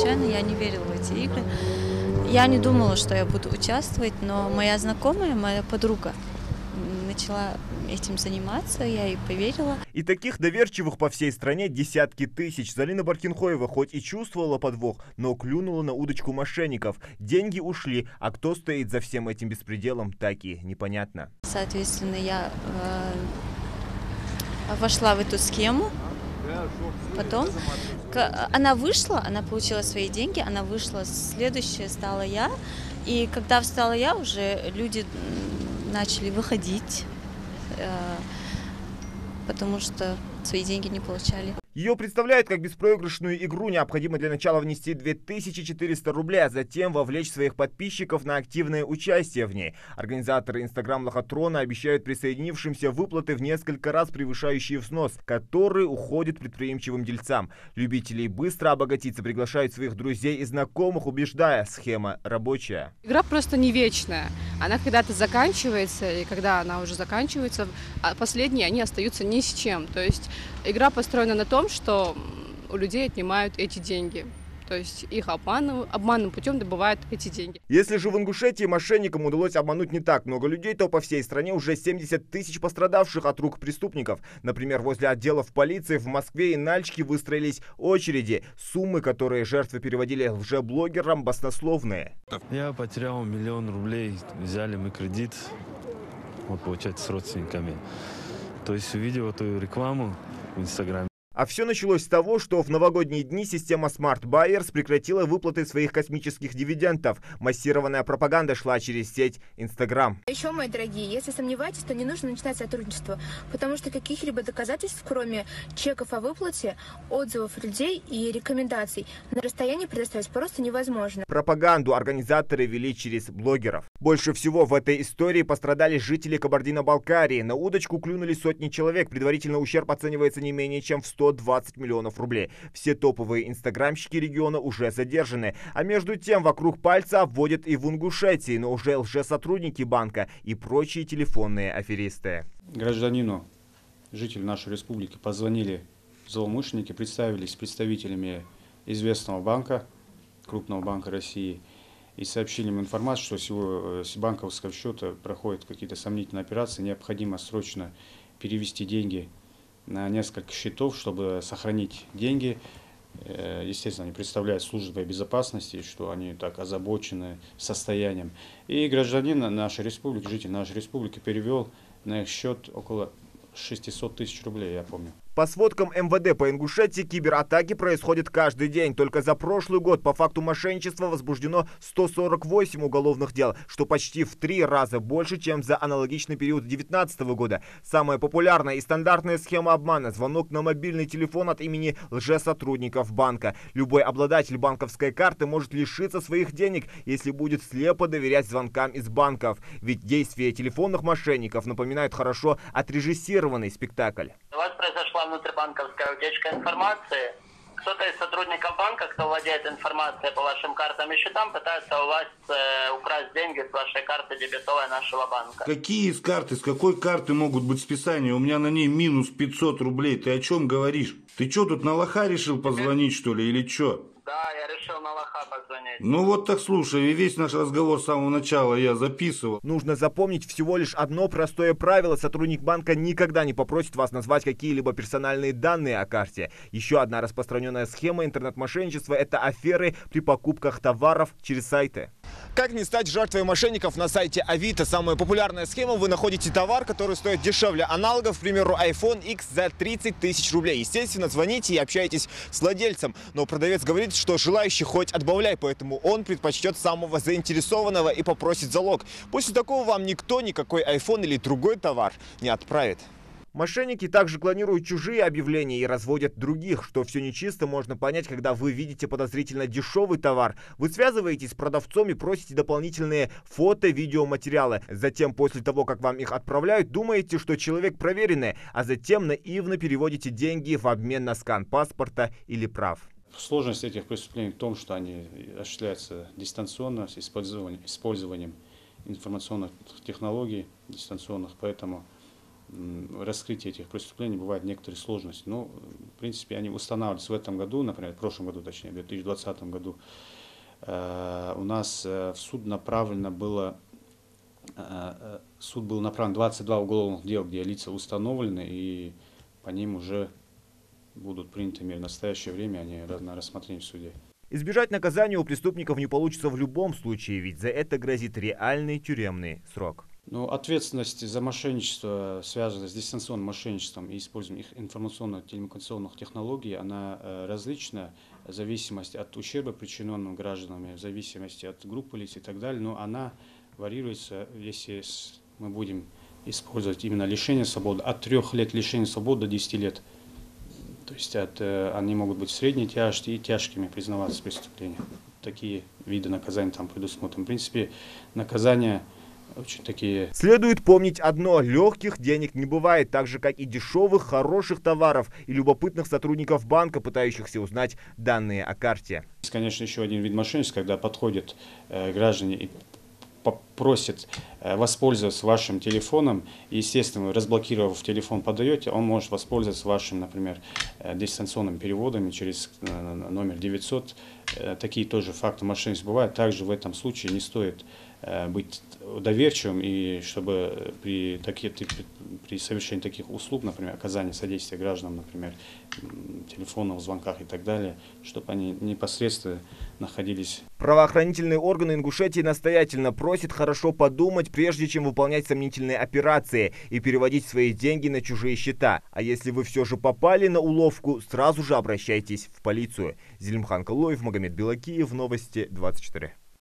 случайно, я не верила в эти игры. Я не думала, что я буду участвовать, но моя знакомая, моя подруга начала этим заниматься, я ей поверила. И таких доверчивых по всей стране десятки тысяч. Залина Баркинхоева хоть и чувствовала подвох, но клюнула на удочку мошенников. Деньги ушли, а кто стоит за всем этим беспределом, так и непонятно. Соответственно, я вошла в эту схему. Потом она вышла, она получила свои деньги, она вышла, следующая стала я. И когда встала я, уже люди начали выходить, потому что свои деньги не получали. Ее представляют как беспроигрышную игру. Необходимо для начала внести 2400 рублей, а затем вовлечь своих подписчиков на активное участие в ней. Организаторы Инстаграм-лохотрона обещают присоединившимся выплаты в несколько раз превышающие взнос, который уходит предприимчивым дельцам. Любителей быстро обогатиться приглашают своих друзей и знакомых, убеждая, схема рабочая. Игра просто не вечная. Она когда-то заканчивается, и когда она уже заканчивается, последние они остаются ни с чем. То есть игра построена на том, что у людей отнимают эти деньги. То есть их обманным путем добывают эти деньги. Если же в Ингушетии мошенникам удалось обмануть не так много людей, то по всей стране уже 70 тысяч пострадавших от рук преступников. Например, возле отделов полиции в Москве и Нальчике выстроились очереди. Суммы, которые жертвы переводили лжеблогерам, баснословные. Я потерял 1 000 000 рублей. Взяли мы кредит, вот получается, с родственниками. То есть увидел эту рекламу в Инстаграме. А все началось с того, что в новогодние дни система Smart Buyers прекратила выплаты своих космических дивидендов. Массированная пропаганда шла через сеть Instagram. Еще, мои дорогие, если сомневаетесь, то не нужно начинать сотрудничество, потому что каких-либо доказательств, кроме чеков о выплате, отзывов людей и рекомендаций, на расстоянии предоставить просто невозможно. Пропаганду организаторы вели через блогеров. Больше всего в этой истории пострадали жители Кабардино-Балкарии. На удочку клюнули сотни человек. Предварительно ущерб оценивается не менее чем в 120 миллионов рублей. Все топовые инстаграмщики региона уже задержаны. А между тем вокруг пальца обводят и в Ингушетии, но уже лжесотрудники банка и прочие телефонные аферисты. Гражданину, жителю нашей республики, позвонили злоумышленники, представились представителями известного банка, крупного банка России, и сообщили им информацию, что с банковского счета проходят какие-то сомнительные операции, необходимо срочно перевести деньги на несколько счетов, чтобы сохранить деньги. Естественно, они представляют службу безопасности, что они так озабочены состоянием. И гражданин нашей республики, житель нашей республики, перевел на их счет около 600 тысяч рублей, я помню. По сводкам МВД по Ингушетии, кибератаки происходят каждый день. Только за прошлый год по факту мошенничества возбуждено 148 уголовных дел, что почти в 3 раза больше, чем за аналогичный период 2019 года. Самая популярная и стандартная схема обмана – звонок на мобильный телефон от имени лжесотрудников банка. Любой обладатель банковской карты может лишиться своих денег, если будет слепо доверять звонкам из банков. Ведь действия телефонных мошенников напоминают хорошо отрежиссированный спектакль. У вас произошла внутрибанковская утечка информации. Кто-то из сотрудников банка, кто владеет информацией по вашим картам и счетам, пытается у вас украсть деньги с вашей карты дебетовой нашего банка. Какие из карты? С какой карты могут быть списания? У меня на ней минус 500 рублей. Ты о чем говоришь? Ты что, тут на лоха решил позвонить, что ли, или что? Да, я решил на лоха позвонить. Ну вот так слушай, и весь наш разговор с самого начала я записывал. Нужно запомнить всего лишь одно простое правило. Сотрудник банка никогда не попросит вас назвать какие-либо персональные данные о карте. Еще одна распространенная схема интернет-мошенничества – это аферы при покупках товаров через сайты. Как не стать жертвой мошенников на сайте Авито? Самая популярная схема: вы находите товар, который стоит дешевле аналогов, к примеру, iPhone X за 30 тысяч рублей. Естественно, звоните и общаетесь с владельцем. Но продавец говорит, что желающий хоть отбавляй, поэтому он предпочтет самого заинтересованного и попросит залог. После такого вам никто никакой iPhone или другой товар не отправит. Мошенники также клонируют чужие объявления и разводят других. Что все нечисто, можно понять, когда вы видите подозрительно дешевый товар. Вы связываетесь с продавцом и просите дополнительные фото, видеоматериалы. Затем, после того, как вам их отправляют, думаете, что человек проверенный, а затем наивно переводите деньги в обмен на скан паспорта или прав. Сложность этих преступлений в том, что они осуществляются дистанционно, с использованием информационных технологий дистанционных, поэтому раскрытии этих преступлений бывают некоторые сложности. Но, в принципе, они устанавливались в этом году, например, в прошлом году, точнее, в 2020 году. У нас в суд направлено было, суд был направлен 22 уголовных дел, где лица установлены, и по ним уже будут приняты меры. В настоящее время они на рассмотрении в суде. Избежать наказания у преступников не получится в любом случае, ведь за это грозит реальный тюремный срок. Ну, ответственность за мошенничество, связанное с дистанционным мошенничеством и использованием их информационно-телекоммуникационных технологий, она различна в зависимости от ущерба, причиненного гражданами, в зависимости от группы лиц и так далее, но она варьируется, если мы будем использовать именно лишение свободы, от 3 лет лишения свободы до 10 лет. То есть они могут быть средней тяжести и тяжкими признаваться преступления. Такие виды наказания там предусмотрены. В принципе, наказания очень такие. Следует помнить одно: легких денег не бывает, так же как и дешевых, хороших товаров и любопытных сотрудников банка, пытающихся узнать данные о карте. Есть, конечно, еще один вид мошенничества, когда подходят граждане и просит воспользоваться вашим телефоном, и, естественно, разблокировав телефон, подаете, он может воспользоваться вашим, например, дистанционным переводами через номер 900. Такие тоже факты мошенничества бывают. Также в этом случае не стоит быть доверчивым, и чтобы при совершении таких услуг, например, оказании содействия гражданам, например, телефонных звонках и так далее, чтобы они непосредственно находились. Правоохранительные органы Ингушетии настоятельно просят хорошо подумать, прежде чем выполнять сомнительные операции и переводить свои деньги на чужие счета. А если вы все же попали на уловку, сразу же обращайтесь в полицию. Зелимхан Калуев, Магомед Белакиев, Новости 24.